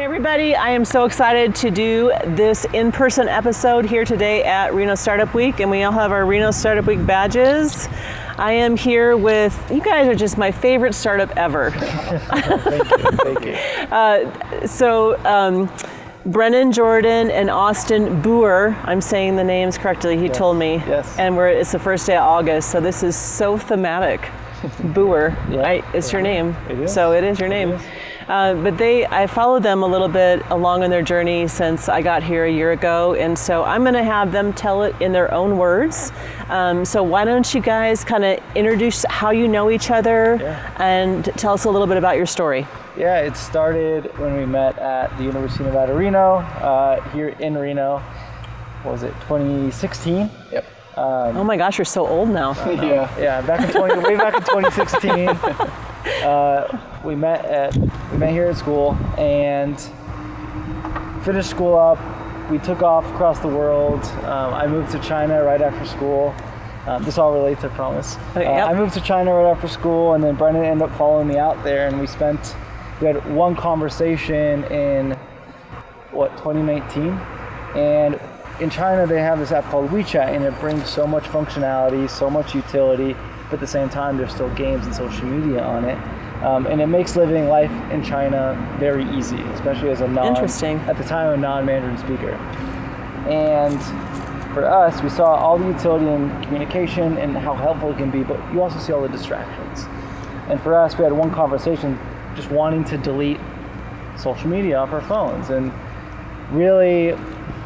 Hey everybody, I am so excited to do this in-person episode here today at Reno Startup Week, and we all have our Reno Startup Week badges. I am here with, you guys are just my favorite startup ever. Thank you. Brennan, Jordan, and Austin Boer, I'm saying the names correctly, he told me. Yes. And it's the first day of August, so this is so thematic. Boer, it's your name. It is. So it is your name. I followed them a little bit along in their journey since I got here a year ago, and so I'm going to have them tell it in their own words. So why don't you guys kind of introduce how you know each other and tell us a little bit about your story. Yeah, it started when we met at the University of Nevada, Reno, here in Reno. What was it, 2016? Yep. Oh my gosh, you're so old now. Yeah, way back in 2016. We met here at school and finished school up. We took off across the world. I moved to China right after school. This all relates, I promise. I moved to China right after school, and then Brennan ended up following me out there, and we had one conversation in 2019, and in China they have this app called WeChat, and it brings so much functionality, so much utility, but at the same time there's still games and social media on it. And it makes living life in China very easy, especially as a at the time, a non-Mandarin speaker. And for us, we saw all the utility in communication and how helpful it can be, but you also see all the distractions. And for us, we had one conversation just wanting to delete social media off our phones. And really,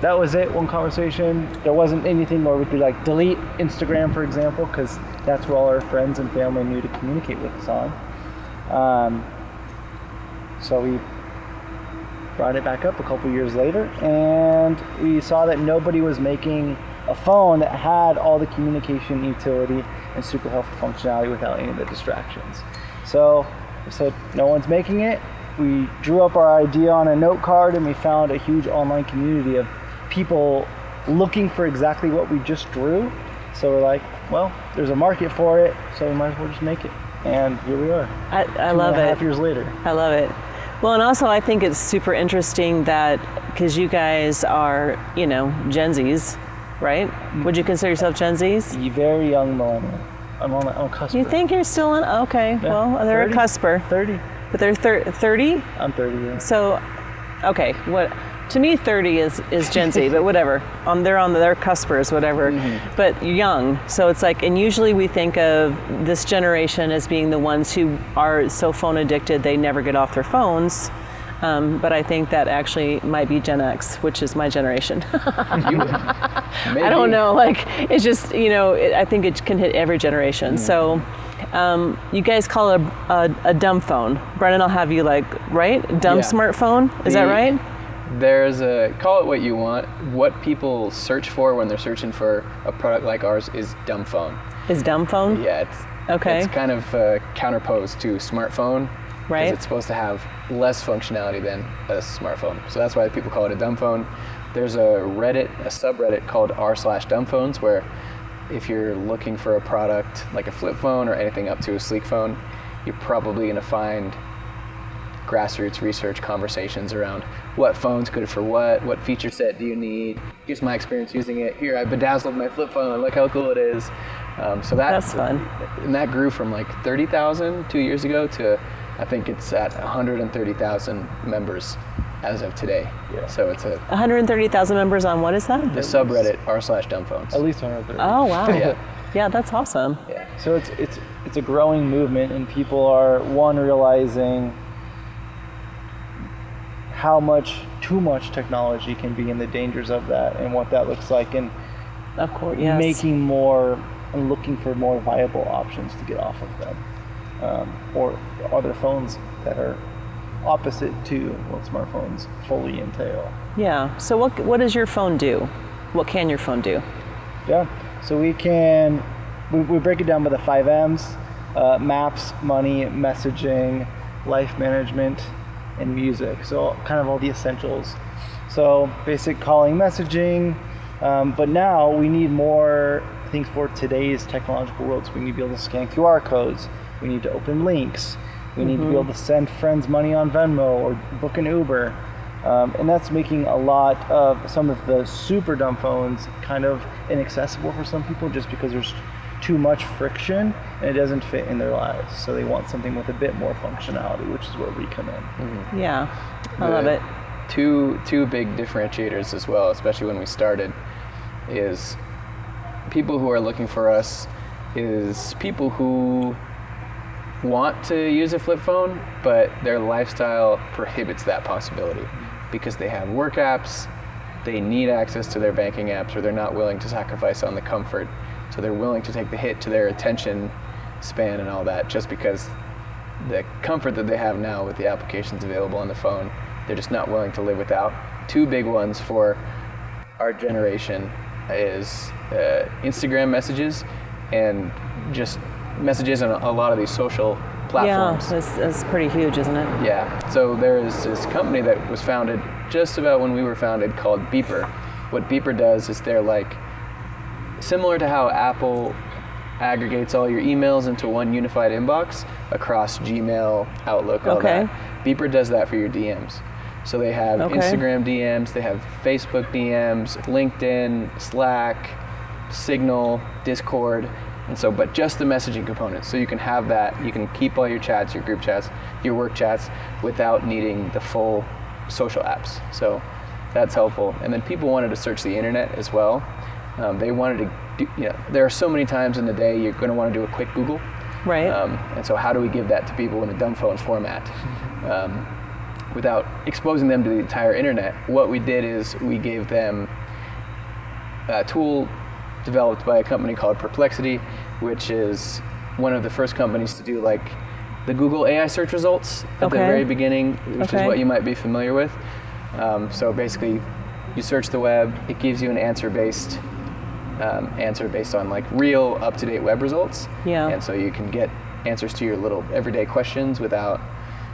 that was it, one conversation. There wasn't anything where we could delete Instagram, for example, because that's where all our friends and family knew to communicate with us on. So we brought it back up a couple years later, and we saw that nobody was making a phone that had all the communication utility and super helpful functionality without any of the distractions. So we said, no one's making it. We drew up our idea on a note card, and we found a huge online community of people looking for exactly what we just drew. So we're like, well, there's a market for it, so we might as well just make it. And here we are. I love it. 2.5 years later. I love it. Well, and also I think it's super interesting that, because you guys are, Gen Zs, right? Would you consider yourself Gen Zs? Very young millennial. I'm a cusper. You think you're still on? Okay, yeah. Well, they're 30, a cusper. 30. But they're 30? I'm 30, yeah. So, okay, to me 30 is Gen Z, but whatever. They're cuspers, whatever. Mm-hmm. But young, so it's and usually we think of this generation as being the ones who are so phone addicted they never get off their phones. But I think that actually might be Gen X, which is my generation. Maybe. I don't know, it's just, I think it can hit every generation. So you guys call it a dumb phone. Brennan, I'll have you right? Dumb smartphone, is that right? There's call it what you want. What people search for when they're searching for a product like ours is Dumbphone. Is Dumbphone? Yeah, it's kind of counterposed to smartphone. Right. Because it's supposed to have less functionality than a smartphone. So that's why people call it a Dumbphone. There's a subreddit called r/Dumbphones, where if you're looking for a product like a flip phone or anything up to a Sleke phone, you're probably going to find grassroots research conversations around what phone's good for what feature set do you need, here's my experience using it, here I bedazzled my flip phone, look how cool it is. So that's fun. And that grew from 30,000 2 years ago to I think it's at 130,000 members as of today. Yeah. So it's 130,000 members on what is that? The subreddit r/Dumbphones. At least 130. Oh wow. Yeah, that's awesome. Yeah. So it's a growing movement, and people are realizing how too much technology can be and the dangers of that and what that looks like, and of course, yes. making more and looking for more viable options to get off of them, or other phones that are opposite to what smartphones fully entail. Yeah. So what does your phone do? What can your phone do? Yeah. So we break it down by the 5 M's: maps, money, messaging, life management, and music. So kind of all the essentials. So basic calling, messaging, but now we need more things for today's technological world. So we need to be able to scan QR codes. We need to open links. We need to be able to send friends money on Venmo or book an Uber. And that's making a lot of some of the super dumb phones kind of inaccessible for some people just because there's too much friction and it doesn't fit in their lives. So they want something with a bit more functionality, which is where we come in. Mm-hmm. Yeah, I love it. Two big differentiators as well, especially when we started, is people who are looking for us is people who want to use a flip phone, but their lifestyle prohibits that possibility because they have work apps, they need access to their banking apps, or they're not willing to sacrifice on the comfort. So they're willing to take the hit to their attention span and all that just because the comfort that they have now with the applications available on the phone, they're just not willing to live without. Two big ones for our generation is Instagram messages and just messages on a lot of these social platforms. Yeah, that's pretty huge, isn't it? Yeah. So there's this company that was founded just about when we were founded called Beeper. What Beeper does is they're like similar to how Apple aggregates all your emails into one unified inbox across Gmail, Outlook, all that. Beeper does that for your DMs. So they have Instagram DMs, they have Facebook DMs, LinkedIn, Slack, Signal, Discord, and so, but just the messaging component. So you can have that, you can keep all your chats, your group chats, your work chats without needing the full social apps. So that's helpful. And then people wanted to search the internet as well. They wanted to do, there are so many times in the day you're going to want to do a quick Google. Right. And so how do we give that to people in a Dumbphone format? Without exposing them to the entire internet, what we did is we gave them a tool developed by a company called Perplexity, which is one of the first companies to do like the Google AI search results at the very beginning, which is what you might be familiar with. So basically, you search the web, it gives you an answer based on like real up-to-date web results. Yeah. And so you can get answers to your little everyday questions without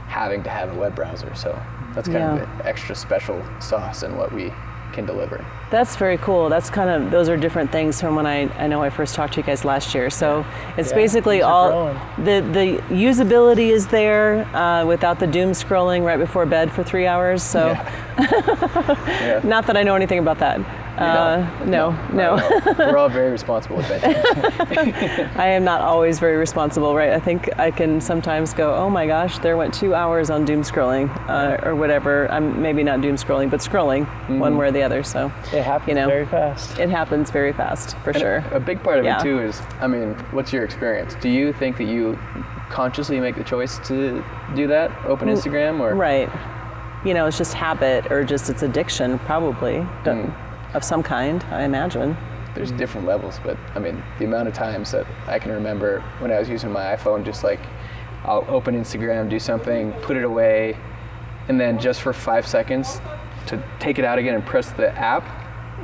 having to have a web browser. So that's kind of the extra special sauce in what we can deliver. That's very cool. That's kind of, those are different things from when I know I first talked to you guys last year. So it's basically all, the usability is there without the doom scrolling right before bed for 3 hours. So not that I know anything about that. No. We're all very responsible with that. I am not always very responsible, right? I think I can sometimes go, oh my gosh, there went 2 hours on doom scrolling or whatever. I'm maybe not doom scrolling, but scrolling one way or the other. So it happens very fast. It happens very fast, for sure. A big part of it too is, I mean, what's your experience? Do you think that you consciously make the choice to do that, open Instagram, or? Right. It's just habit or just it's addiction, probably. Of some kind, I imagine. There's different levels, but I mean, the amount of times that I can remember when I was using my iPhone, just like I'll open Instagram, do something, put it away, and then just for 5 seconds to take it out again and press the app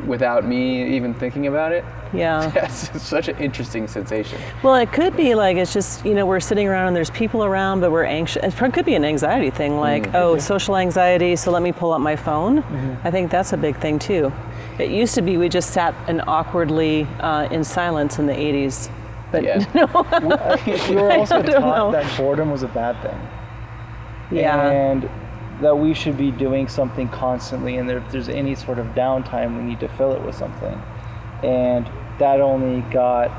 without me even thinking about it. Yeah. It's such an interesting sensation. Well, it could be like, it's just, we're sitting around and there's people around, but we're anxious. It could be an anxiety thing, like, social anxiety, so let me pull up my phone. I think that's a big thing too. It used to be we just sat and awkwardly in silence in the 80s. But we were also taught that boredom was a bad thing. Yeah. And that we should be doing something constantly, and if there's any sort of downtime, we need to fill it with something. And that only got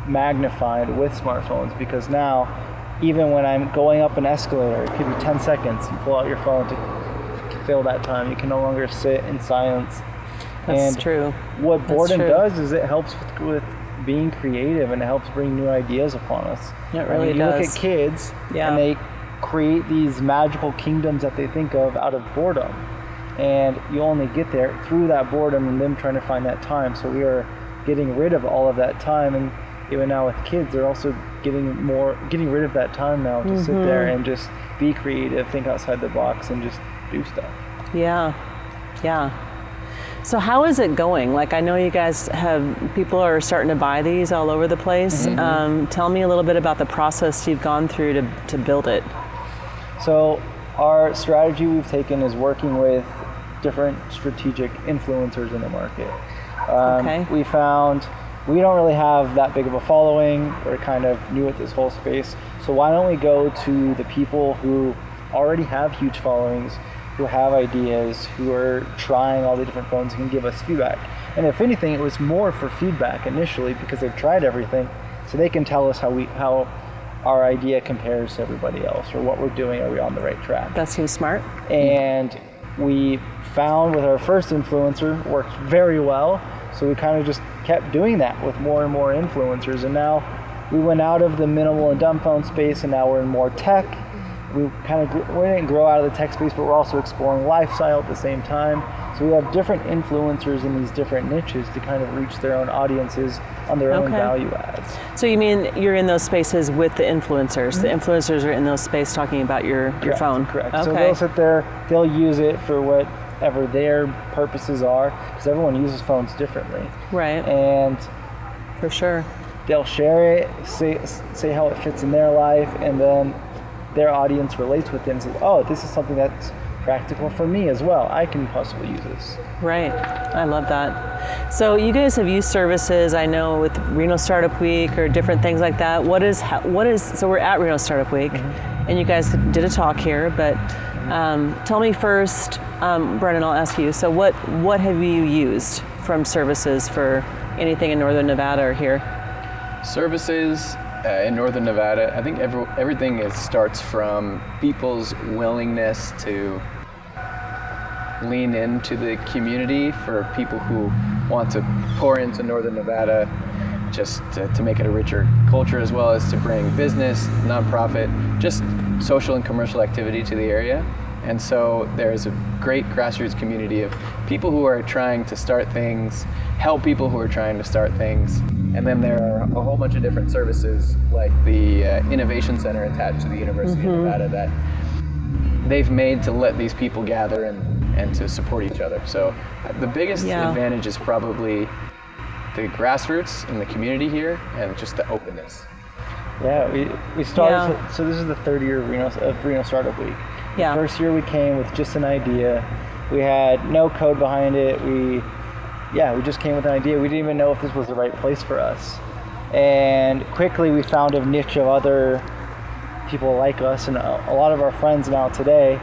magnified with smartphones, because now, even when I'm going up an escalator, it could be 10 seconds, you pull out your phone to fill that time. You can no longer sit in silence. That's true. What boredom does is it helps with being creative, and it helps bring new ideas upon us. It really does. You look at kids, and they create these magical kingdoms that they think of out of boredom. And you only get there through that boredom and them trying to find that time. So we are getting rid of all of that time. And even now with kids, they're also getting rid of that time now to sit there and just be creative, think outside the box, and just do stuff. Yeah. So how is it going? Like, I know you guys people are starting to buy these all over the place. Tell me a little bit about the process you've gone through to build it. So our strategy we've taken is working with different strategic influencers in the market. We found we don't really have that big of a following. We're kind of new at this whole space. So why don't we go to the people who already have huge followings, who have ideas, who are trying all the different phones and can give us feedback. And if anything, it was more for feedback initially because they've tried everything, so they can tell us how our idea compares to everybody else, or what we're doing, are we on the right track. That seems smart. And we found with our first influencer worked very well, so we kind of just kept doing that with more and more influencers, and now we went out of the minimal and Dumbphone space, and now we're in more tech. We didn't grow out of the tech space, but we're also exploring lifestyle at the same time. So we have different influencers in these different niches to kind of reach their own audiences on their own value adds. So you mean you're in those spaces with the influencers? Mm-hmm. The influencers are in those spaces talking about your phone? Correct. Okay. So they'll sit there, they'll use it for whatever their purposes are, because everyone uses phones differently. Right. And for sure. They'll share it, say how it fits in their life, and then their audience relates with it and says, oh, this is something that's practical for me as well. I can possibly use this. Right. I love that. So you guys have used services, I know, with Reno Startup Week or different things like that. So we're at Reno Startup Week, and you guys did a talk here, but tell me first, Brennan, I'll ask you, so what have you used from services for anything in Northern Nevada or here? Services in Northern Nevada, I think everything starts from people's willingness to lean into the community, for people who want to pour into Northern Nevada just to make it a richer culture, as well as to bring business, nonprofit, just social and commercial activity to the area. And so there's a great grassroots community of people who are trying to start things, help people who are trying to start things. And then there are a whole bunch of different services, like the Innovation Center attached to the University of Nevada, that they've made to let these people gather and to support each other. So the biggest advantage is probably the grassroots in the community here, and just the openness. Yeah, we started, so this is the third year of Reno Startup Week. Yeah. The first year we came with just an idea. We had no code behind it. We just came with an idea. We didn't even know if this was the right place for us. And quickly we found a niche of other people like us, and a lot of our friends now today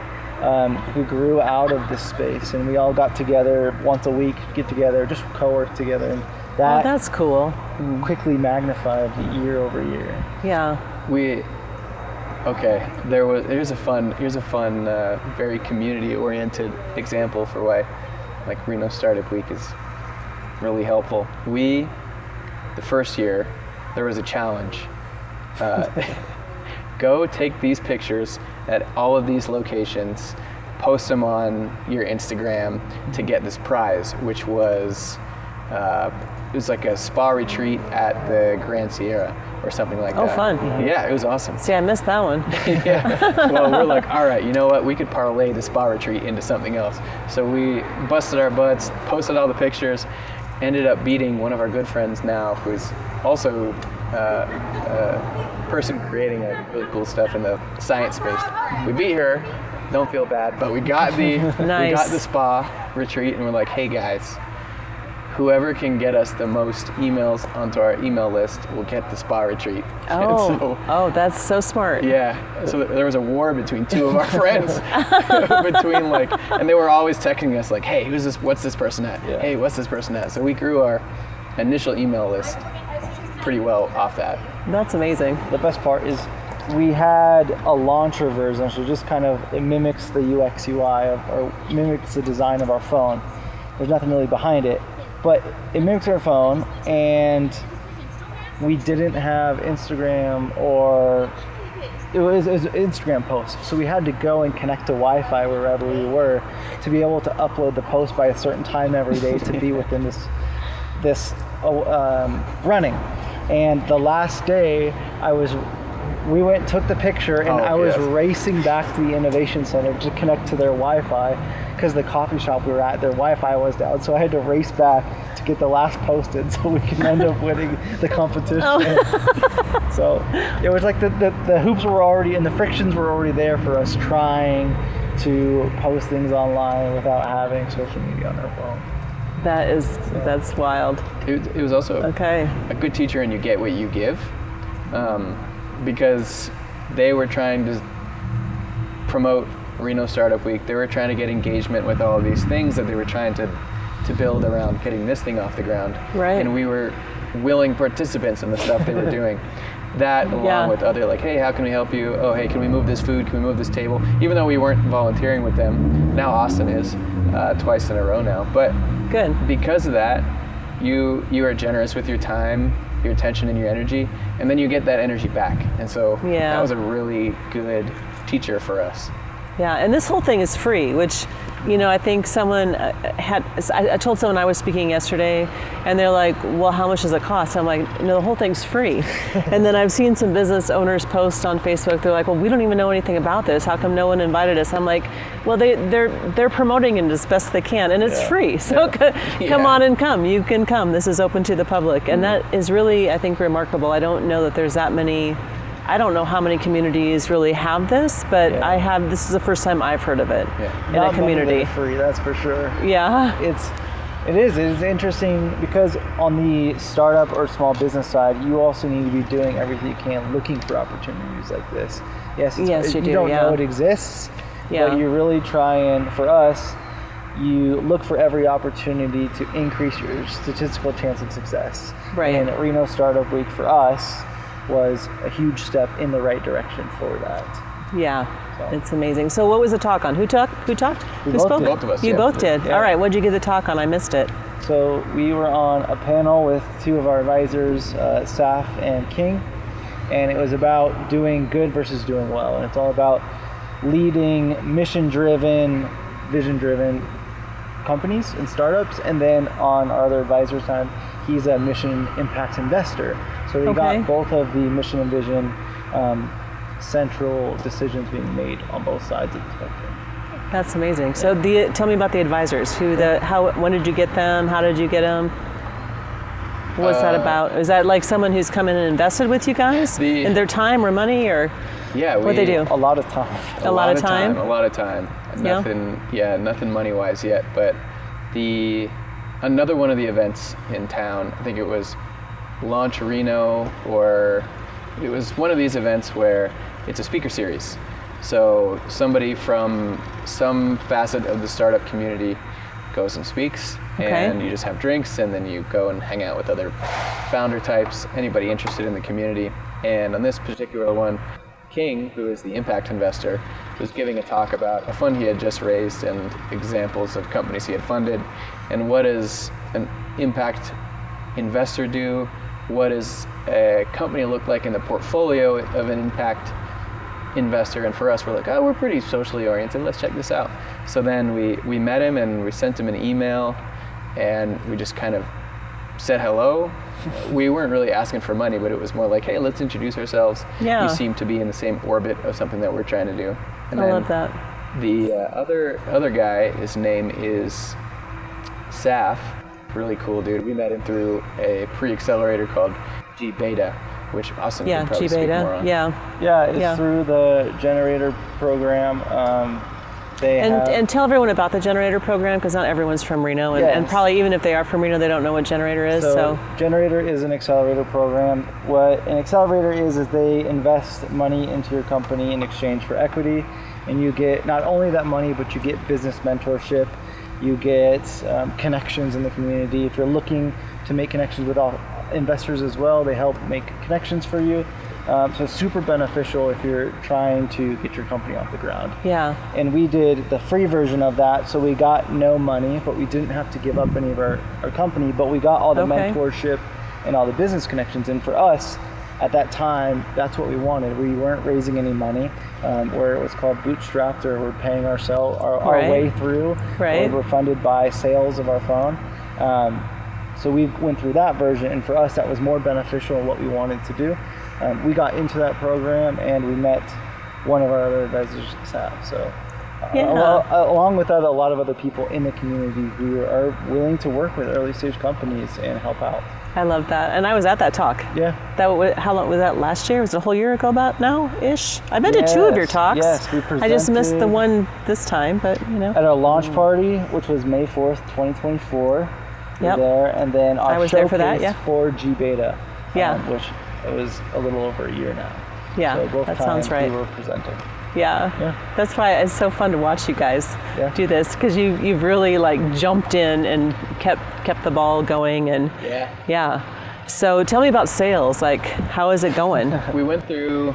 who grew out of this space. And we all got together once a week, get together, just co-work together. And that's cool. Quickly magnified year over year. Yeah. Here's a fun, very community-oriented example for why, like, Reno Startup Week is really helpful. The first year, there was a challenge. Go take these pictures at all of these locations, post them on your Instagram to get this prize, which was it was like a spa retreat at the Grand Sierra or something like that. Oh, fun. Yeah, it was awesome. See, I missed that one. Yeah. Well, we're like, all right, you know what? We could parlay the spa retreat into something else. So we busted our butts, posted all the pictures, ended up beating one of our good friends now, who's also a person creating really cool stuff in the science space. We beat her. Don't feel bad, but we got the Nice. we got the spa retreat, and we're like, hey guys, whoever can get us the most emails onto our email list will get the spa retreat. Oh, that's so smart. Yeah, so there was a war between two of our friends, and they were always texting us like, hey, who's this? What's this person at? Yeah. Hey, what's this person at? So we grew our initial email list pretty well off that. That's amazing. The best part is we had a launcher version, so just kind of it mimics the UX UI or mimics the design of our phone. There's nothing really behind it, but it mimics our phone, and we didn't have Instagram, or it was an Instagram post, so we had to go and connect to Wi-Fi wherever we were to be able to upload the post by a certain time every day to be within this running. And the last day we went and took the picture, and I was racing back to the Innovation Center to connect to their Wi-Fi, because the coffee shop we were at, their Wi-Fi was down, so I had to race back to get the last posted so we can end up winning the competition. Oh. So it was like the hoops were already, and the frictions were already there for us trying to post things online without having social media on our phone. That's wild. It was also a good teacher, and you get what you give, because they were trying to promote Reno Startup Week. They were trying to get engagement with all of these things that they were trying to build around getting this thing off the ground. Right. And we were willing participants in the stuff they were doing. That along with other like, hey, how can we help you? Oh, hey, can we move this food? Can we move this table? Even though we weren't volunteering with them, now Austin is twice in a row now. But Good. because of that, you are generous with your time, your attention, and your energy, and then you get that energy back. And so that was a really good teacher for us. Yeah, and this whole thing is free, which, I think someone I told someone I was speaking yesterday, and they're like, well, how much does it cost? I'm like, no, the whole thing's free. And then I've seen some business owners post on Facebook, they're like, well, we don't even know anything about this. How come no one invited us? I'm like, well, they're promoting it as best they can, and it's free. So come on and come. You can come. This is open to the public. And that is really, I think, remarkable. I don't know that there's that many. I don't know how many communities really have this, but this is the first time I've heard of it in a community. Not free, that's for sure. Yeah. It is interesting because on the startup or small business side, you also need to be doing everything you can looking for opportunities like this. Yes, you do. You don't know it exists, but you really try and, for us, you look for every opportunity to increase your statistical chance of success. Right. And Reno Startup Week for us was a huge step in the right direction for that. Yeah, it's amazing. So what was the talk on? Who talked? Who spoke? Both of us. You both did? Yeah. All right, what did you give the talk on? I missed it. So we were on a panel with two of our advisors, Saf and King, and it was about doing good versus doing well. And it's all about leading mission-driven, vision-driven companies and startups. And then on our other advisor side, he's a mission impact investor. So we got both of the mission and vision central decisions being made on both sides of the spectrum. That's amazing. So tell me about the advisors. When did you get them? How did you get them? What's that about? Is that like someone who's come in and invested with you guys in their time or money, or what they do? A lot of time. A lot of time. A lot of time. Nothing money-wise yet, but another one of the events in town, I think it was Launch Reno, or it was one of these events where it's a speaker series. So somebody from some facet of the startup community goes and speaks, and you just have drinks, and then you go and hang out with other founder types, anybody interested in the community. And on this particular one, King, who is the impact investor, was giving a talk about a fund he had just raised and examples of companies he had funded, and what does an impact investor do? What does a company look like in the portfolio of an impact investor? And for us, we're like, we're pretty socially oriented, let's check this out. So then we met him and we sent him an email, and we just kind of said hello. We weren't really asking for money, but it was more like, hey, let's introduce ourselves. Yeah. You seem to be in the same orbit of something that we're trying to do. And I love that. The other guy, his name is Saf. Really cool dude. We met him through a pre-accelerator called G Beta, which Austin could probably speak more on. It's through the generator program. And tell everyone about the generator program, because not everyone's from Reno, and probably even if they are from Reno, they don't know what generator is. So generator is an accelerator program. What an accelerator is they invest money into your company in exchange for equity, and you get not only that money, but you get business mentorship. You get connections in the community. If you're looking to make connections with all investors as well, they help make connections for you. So it's super beneficial if you're trying to get your company off the ground. Yeah. And we did the free version of that, so we got no money, but we didn't have to give up any of our company, but we got all the mentorship and all the business connections. And for us, at that time, that's what we wanted. We weren't raising any money, where it was called bootstrapped, or we're paying ourselves our way through, or we're funded by sales of our phone. So we went through that version, and for us, that was more beneficial in what we wanted to do. We got into that program, and we met one of our other advisors, Saf. So, along with a lot of other people in the community who are willing to work with early stage companies and help out. I love that, and I was at that talk. Yeah. How long was that? Last year? Was it a whole year ago? About now-ish? I've been to two of your talks. Yes, we presented. I just missed the one this time, but at our launch party, which was May 4th, 2024. Yep. There, and then our showcase there for that, for G Beta. Yeah. Which it was a little over a year now. Yeah, so both that times sounds right. we were presenting. Yeah. That's why it's so fun to watch you guys do this, because you've really like jumped in and kept the ball going, and So tell me about sales. Like, how is it going? We went through,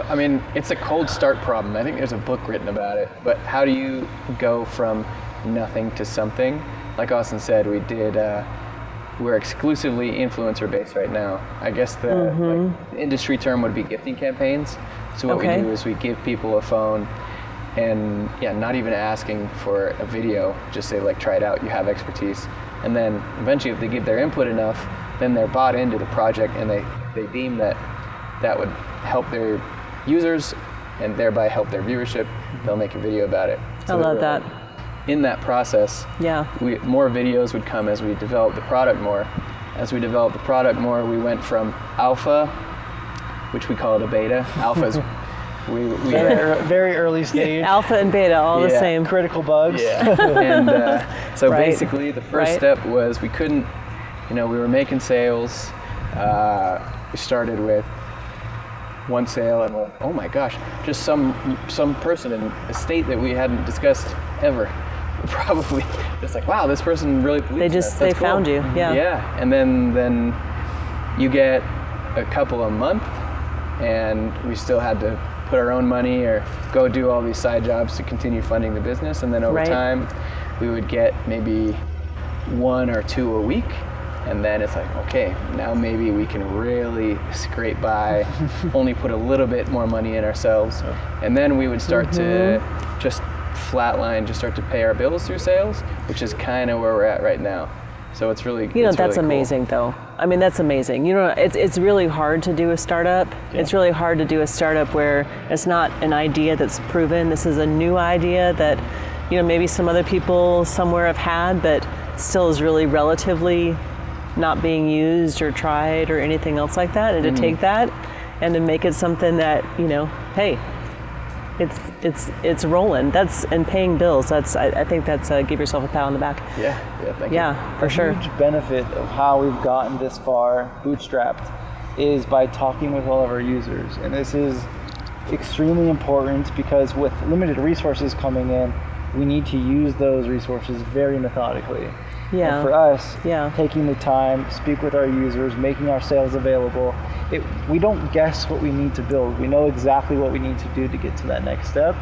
I mean, it's a cold start problem. I think there's a book written about it. But how do you go from nothing to something? Like Austin said, we're exclusively influencer based right now. I guess the industry term would be gifting campaigns. So what we do is we give people a phone, and not even asking for a video, just say like, try it out, you have expertise. And then eventually if they give their input enough, then they're bought into the project, and they deem that would help their users and thereby help their viewership. They'll make a video about it. So I love that. In that process, more videos would come as we developed the product more. As we developed the product more, we went from alpha, which we call it a beta. Alpha's very early stage. Alpha and beta, all the same. Critical bugs. And so basically the first step was we couldn't, we were making sales. We started with one sale, and we're, oh my gosh, just some person in a state that we hadn't discussed ever. Probably just like, wow, this person really believes in us. They found you. Yeah, and then you get a couple a month, and we still had to put our own money or go do all these side jobs to continue funding the business. And then over time, we would get maybe 1 or 2 a week. And then it's like, okay, now maybe we can really scrape by, only put a little bit more money in ourselves. And then we would start to just flatline, just start to pay our bills through sales, which is kind of where we're at right now. So it's really, that's really amazing though. I mean, that's amazing. It's really hard to do a startup. Yeah. It's really hard to do a startup where it's not an idea that's proven. This is a new idea that, maybe some other people somewhere have had, but still is really relatively not being used or tried or anything else like that. And to take that and to make it something that, hey, it's rolling. And paying bills. I think that's give yourself a pat on the back. Thank you. For sure. A huge benefit of how we've gotten this far bootstrapped is by talking with all of our users. And this is extremely important because with limited resources coming in, we need to use those resources very methodically. And for us, taking the time, speak with our users, making our sales available, we don't guess what we need to build. We know exactly what we need to do to get to that next step.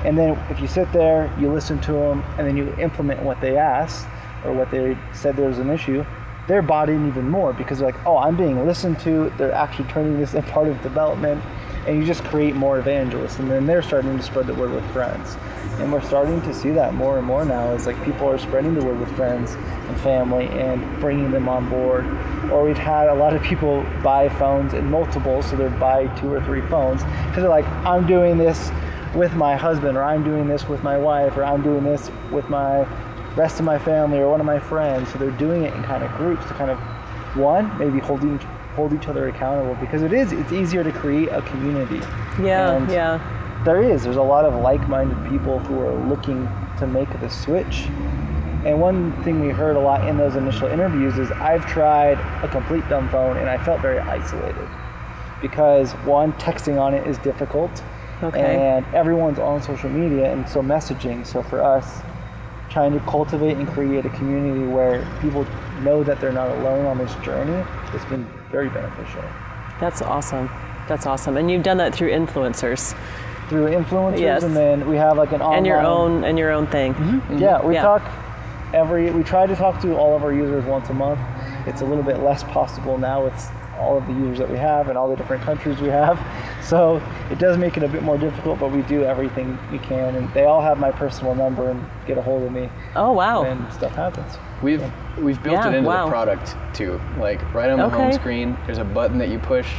And then if you sit there, you listen to them, and then you implement what they asked or what they said there was an issue, they're bought in even more because they're like, oh, I'm being listened to. They're actually turning this into part of development. And you just create more evangelists, and then they're starting to spread the word with friends. And we're starting to see that more and more now. It's like people are spreading the word with friends and family and bringing them on board. Or we've had a lot of people buy phones in multiples, so they buy 2 or 3 phones because they're like, I'm doing this with my husband, or I'm doing this with my wife, or I'm doing this with my rest of my family or one of my friends. So they're doing it in kind of groups to kind of, maybe hold each other accountable, because it's easier to create a community. There's a lot of like-minded people who are looking to make the switch. And one thing we heard a lot in those initial interviews is, I've tried a complete Dumbphone and I felt very isolated because texting on it is difficult, and everyone's on social media and so messaging. So for us, trying to cultivate and create a community where people know that they're not alone on this journey, it's been very beneficial. That's awesome. And you've done that through influencers. Yes. And then we have like an online... And your own thing. We try to talk to all of our users once a month. It's a little bit less possible now with all of the users that we have and all the different countries we have. So it does make it a bit more difficult, but we do everything we can. And they all have my personal number and get a hold of me. Oh, wow. And stuff happens. We've built it into the product too. Like right on the home screen, there's a button that you push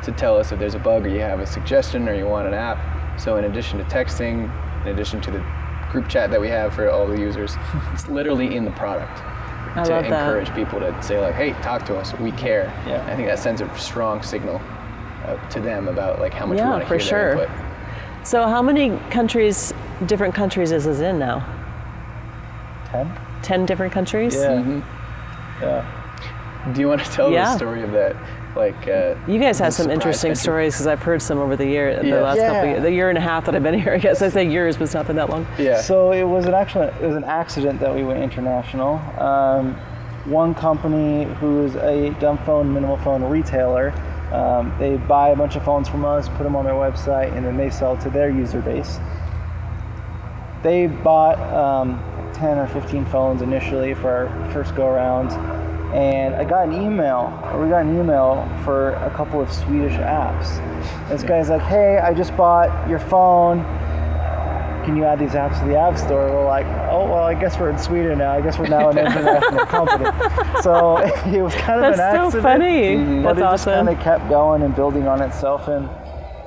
to tell us if there's a bug or you have a suggestion or you want an app. So in addition to texting, in addition to the group chat that we have for all the users, it's literally in the product to encourage people to say like, hey, talk to us, we care. I think that sends a strong signal to them about like how much we want to hear their input. So how many different countries is this in now? 10 different countries? Yeah. Do you want to tell the story of that like You guys have the some surprise interesting factor. stories because I've heard some over the Yeah. last couple of Yeah. years, the year and a half that I've been here. I guess I say years, but it's not been that long. Yeah. So it was an accident that we went international. One company who's a Dumbphone minimal phone retailer, they buy a bunch of phones from us, put them on their website, and then they sell to their user base. They bought 10 or 15 phones initially for our first go around, and we got an email for a couple of Swedish apps. This guy's like, hey, I just bought your phone. Can you add these apps to the App Store? We're like, oh, well, I guess we're in Sweden now. I guess we're now an international company. So it was kind of That's an accident. so funny. But That's it just awesome. kind of kept going and building on itself. And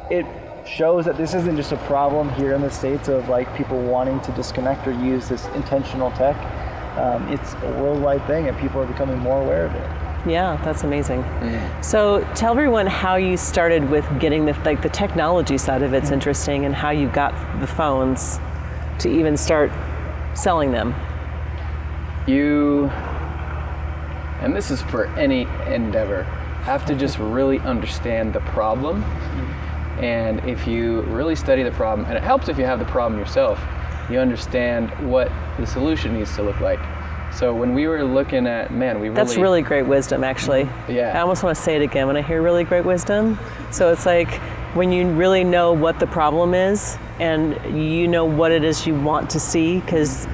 it shows that this isn't just a problem here in the States of like people wanting to disconnect or use this intentional tech. It's a worldwide thing and people are becoming more aware of it. Yeah, that's amazing. So tell everyone how you started with getting the technology side of it's interesting, and how you got the phones to even start selling them. You, and this is for any endeavor, have to just really understand the problem. And if you really study the problem, and it helps if you have the problem yourself, you understand what the solution needs to look like. So when we were looking at, That's really great wisdom, actually. Yeah. I almost want to say it again when I hear really great wisdom. So it's like when you really know what the problem is and you know what it is you want to see, because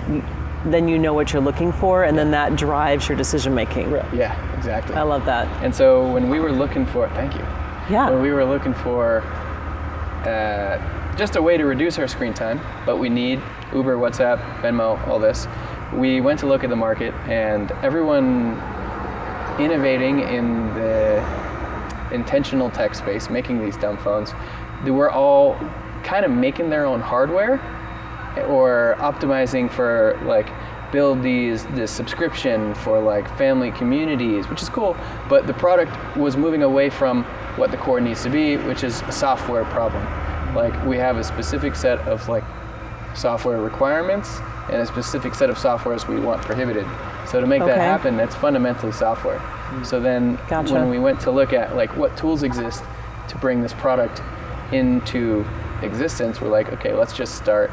then you know what you're looking for, and then that drives your decision making. Right. Yeah, exactly. I love that. And so when we were looking for, thank you. Yeah. When we were looking for just a way to reduce our screen time, but we need Uber, WhatsApp, Venmo, all this. We went to look at the market, and everyone innovating in the intentional tech space, making these dumb phones, they were all kind of making their own hardware or optimizing for like build this subscription for like family communities, which is cool, but the product was moving away from what the core needs to be, which is a software problem. Like we have a specific set of like software requirements and a specific set of softwares we want prohibited. So to make that happen, that's fundamentally software. So then when we went to look at like what tools exist to bring this product into existence, we're like, okay, let's just start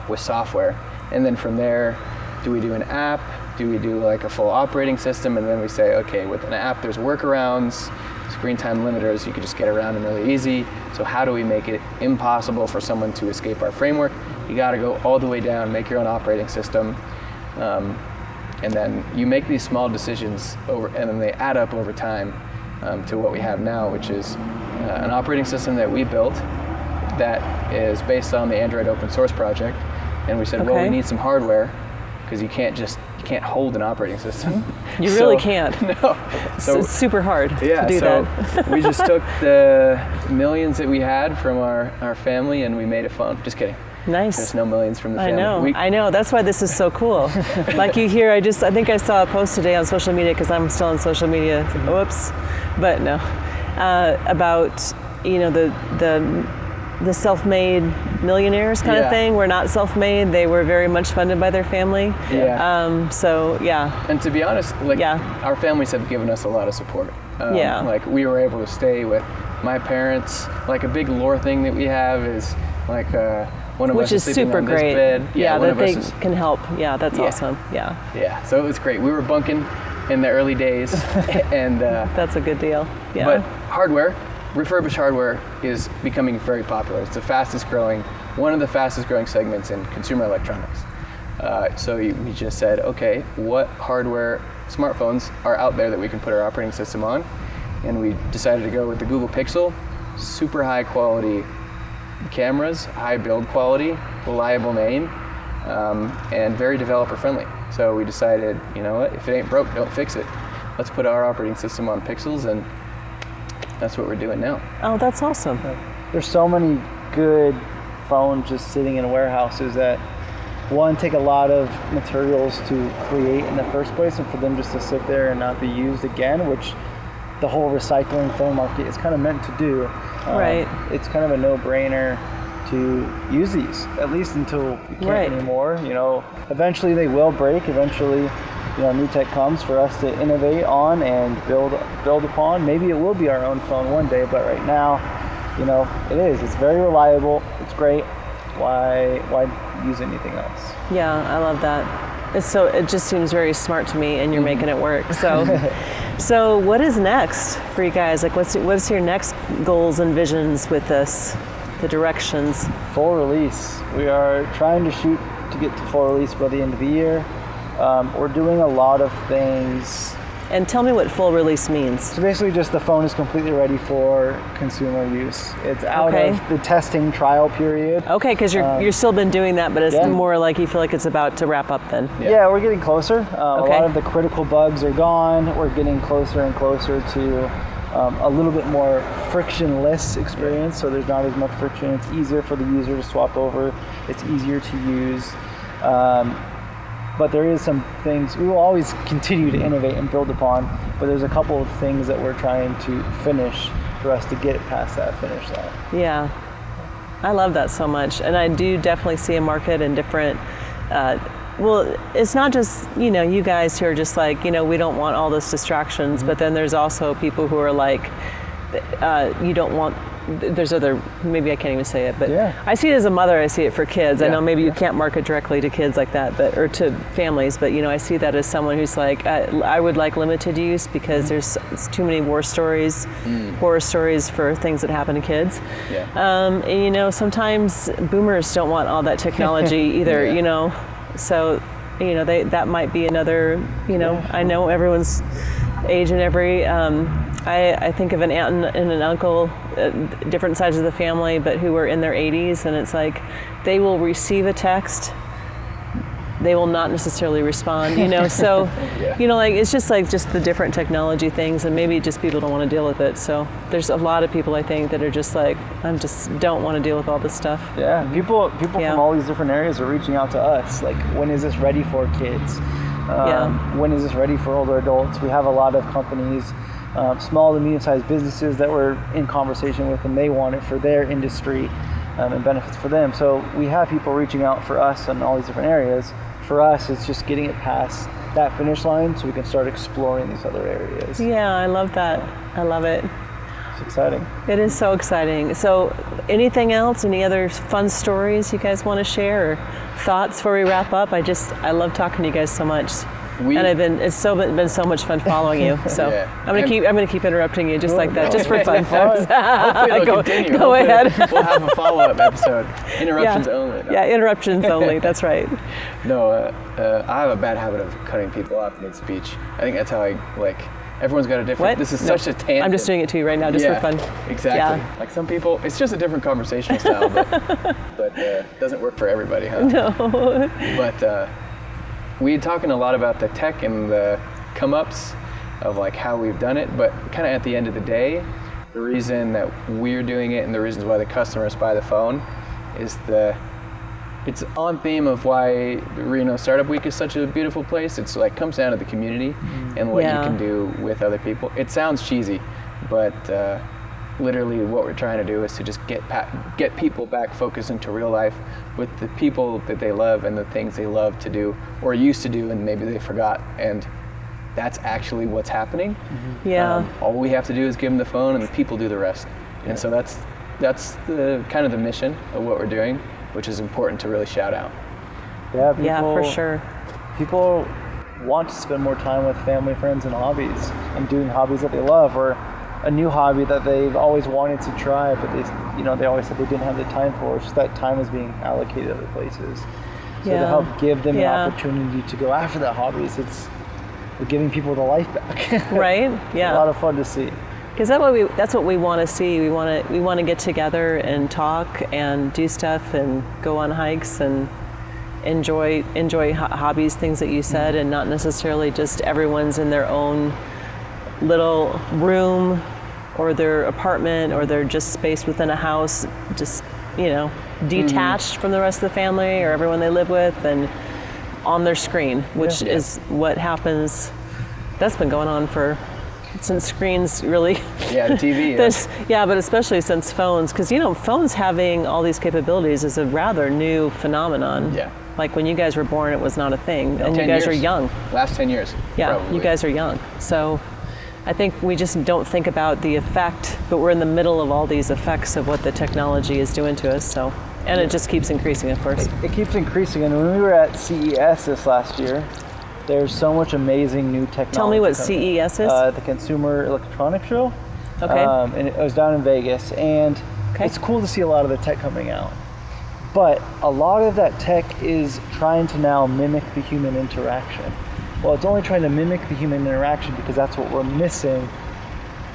with software. And then from there, do we do an app? Do we do like a full operating system? And then we say, okay, with an app, there's workarounds, screen time limiters, you can just get around them really easy. So how do we make it impossible for someone to escape our framework? You gotta go all the way down, make your own operating system. And then you make these small decisions and then they add up over time to what we have now, which is an operating system that we built that is based on the Android open source project. And we said, well, we need some hardware because you can't hold an operating system. You really can't. No. So it's super hard to do that. We just took the millions that we had from our family and we made a phone. Just kidding. Nice. There's no millions from the family. I know. That's why this is so cool. Like you hear, I think I saw a post today on social media, because I'm still on social media. Whoops. But no. About, the self-made millionaires kind of thing. We're not self-made. They were very much funded by their family. Yeah. So yeah. And to be honest, our families have given us a lot of support. Like we were able to stay with my parents. Like a big lore thing that we have is like one of us is sleeping super on this great. bed. Yeah, that they can help. Yeah, that's awesome. Yeah. Yeah. So it was great. We were bunking in the early days, and that's a good deal. Yeah. But hardware. Refurbished hardware is becoming very popular. It's one of the fastest growing segments in consumer electronics. So we just said, okay, what hardware smartphones are out there that we can put our operating system on? And we decided to go with the Google Pixel, super high quality cameras, high build quality, reliable name, and very developer friendly. So we decided, you know what, if it ain't broke, don't fix it. Let's put our operating system on Pixels, and that's what we're doing now. Oh, that's awesome. There's so many good phones just sitting in warehouses that, one, take a lot of materials to create in the first place, and for them just to sit there and not be used again, which the whole recycling phone market is kind of meant to do. Right. It's kind of a no-brainer to use these, at least until you can't anymore. Eventually they will break. Eventually new tech comes for us to innovate on and build upon. Maybe it will be our own phone one day, but right now, it is. It's very reliable. It's great. Why use anything else? Yeah, I love that. It just seems very smart to me, and you're making it work. So what is next for you guys? Like, what's your next goals and visions with this? The directions? Full release. We are trying to shoot to get to full release by the end of the year. We're doing a lot of things. And tell me what full release means. So basically just the phone is completely ready for consumer use. It's out of the testing trial period. Okay, because you're still been doing that, but it's more like you feel like it's about to wrap up then. Yeah, we're getting closer. A lot of the critical bugs are gone. We're getting closer and closer to a little bit more frictionless experience, so there's not as much friction. It's easier for the user to swap over. It's easier to use. But there is some things, we will always continue to innovate and build upon, but there's a couple of things that we're trying to finish for us to get past that finish line. Yeah, I love that so much. And I do definitely see a market in different, it's not just, you guys who are just like, we don't want all those distractions, but then there's also people who are like, you don't want, there's other, maybe I can't even say it, but I see it as a mother, I see it for kids. I know maybe you can't market directly to kids like that, or to families, but I see that as someone who's like, I would like limited use because there's too many horror stories for things that happen to kids. And sometimes boomers don't want all that technology either, so that might be another, I know everyone's age and every, I think of an aunt and an uncle, different sides of the family, but who are in their 80s, and it's like they will receive a text, they will not necessarily respond, so, it's just the different technology things, and maybe just people don't want to deal with it. So there's a lot of people, I think, that are just like, I just don't want to deal with all this stuff. Yeah, people from all these different areas are reaching out to us, like, when is this ready for kids? When is this ready for older adults? We have a lot of companies, small to medium-sized businesses that we're in conversation with, and they want it for their industry and benefits for them. So we have people reaching out for us in all these different areas. For us, it's just getting it past that finish line so we can start exploring these other areas. Yeah, I love that. I love it. It's exciting. It is so exciting. So anything else, any other fun stories you guys want to share, or thoughts before we wrap up? I love talking to you guys so much. And it's been so much fun following you. So I'm gonna keep interrupting you just like that, just for fun. Hopefully it'll continue. Go ahead. We'll have a follow-up episode. Interruptions only. No. Yeah, interruptions only. That's right. No, I have a bad habit of cutting people off mid-speech. I think that's how everyone's got a different. What? This is such a tangent. I'm just doing it to you right now, just for fun. Exactly. Yeah. Like some people, it's just a different conversational style, but doesn't work for everybody, huh? No. But. We're talking a lot about the tech and the come-ups of how we've done it, but kind of at the end of the day, the reason that we're doing it and the reasons why the customers buy the phone is it's on theme of why Reno Startup Week is such a beautiful place. It's comes down to the community and what you can do with other people. It sounds cheesy, but literally what we're trying to do is to just get people back focused into real life with the people that they love and the things they love to do or used to do and maybe they forgot, and that's actually what's happening. All we have to do is give them the phone and the people do the rest. And so that's the kind of the mission of what we're doing, which is important to really shout out. Yeah, for sure. People want to spend more time with family, friends, and hobbies, and doing hobbies that they love, or a new hobby that they've always wanted to try, but they always said they didn't have the time for. It's just that time is being allocated other places. So to help give them an opportunity to go after that hobbies, we're giving people the life back. Right? Yeah. It's a lot of fun to see. Because that's what we want to see. We want to get together and talk and do stuff and go on hikes and enjoy hobbies, things that you said, and not necessarily just everyone's in their own little room or their apartment or their just space within a house, just detached from the rest of the family or everyone they live with and on their screen, which is what happens. That's been going on since screens really. Yeah, the TV. But especially since phones, because phones having all these capabilities is a rather new phenomenon. Yeah. Like when you guys were born, it was not a thing, and you 10 guys are years. young. Last 10 years. Yeah, probably. you guys are young. So I think we just don't think about the effect, but we're in the middle of all these effects of what the technology is doing to us. So, and it just keeps increasing, of course. It keeps increasing, and when we were at CES this last year, there's so much amazing new technology. Tell me what coming in. CES is. The Consumer Electronics Show. Okay. And it was down in Vegas, and Okay. it's cool to see a lot of the tech coming out. But a lot of that tech is trying to now mimic the human interaction. Well, it's only trying to mimic the human interaction because that's what we're missing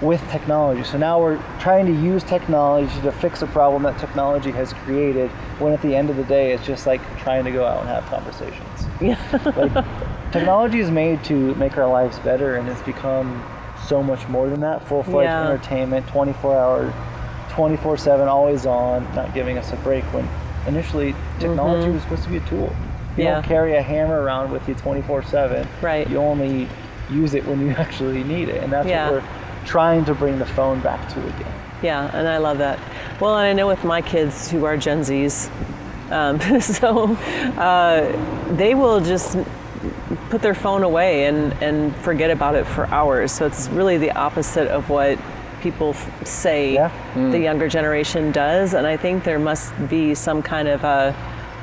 with technology. So now we're trying to use technology to fix a problem that technology has created, when at the end of the day, it's just like trying to go out and have conversations. Yeah. Like, technology is made to make our lives better, and it's become so much more than that. Full-fledged Yeah. entertainment, 24-hour, 24/7, always on, not giving us a break, when initially technology was supposed to be a tool. You Yeah. don't carry a hammer around with you 24/7. Right. You only use it when you actually need it, and that's Yeah. what we're trying to bring the phone back to again. Yeah, and I love that. Well, and I know with my kids who are Gen Zs, they will just put their phone away and forget about it for hours. So it's really the opposite of what people say the younger generation does. And I think there must be some kind of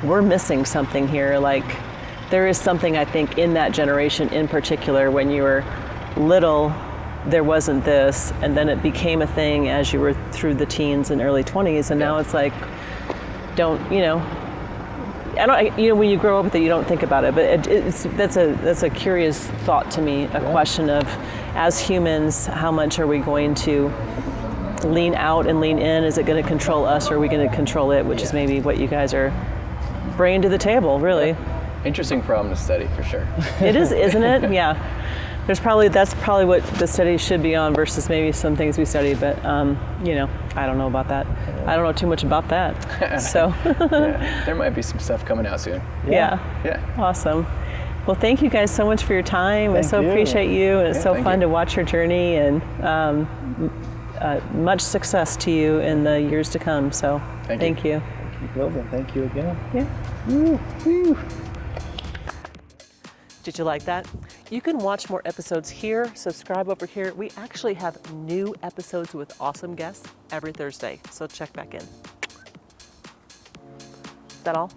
we're missing something here. Like there is something, I think, in that generation in particular. When you were little, there wasn't this, and then it became a thing as you were through the teens and early 20s, and now it's like, when you grow up with it, you don't think about it, but that's a curious thought to me, a question of, as humans, how much are we going to lean out and lean in? Is it going to control us, or are we going to control it, which is maybe what you guys are bringing to the table, really. Interesting problem to study, for sure. It is, isn't it? Yeah. That's probably what the study should be on versus maybe some things we study, but I don't know about that. I don't know too much about that. So There might be some stuff coming out soon. Yeah. Yeah. Awesome. Well, thank you guys so much for your time. I so appreciate you, and it's so fun to watch your journey, and much success to you in the years to come. So thank you. Keep building. Thank you again. Yeah. Woo, woo. Did you like that? You can watch more episodes here, subscribe over here. We actually have new episodes with awesome guests every Thursday, so check back in. Is that all?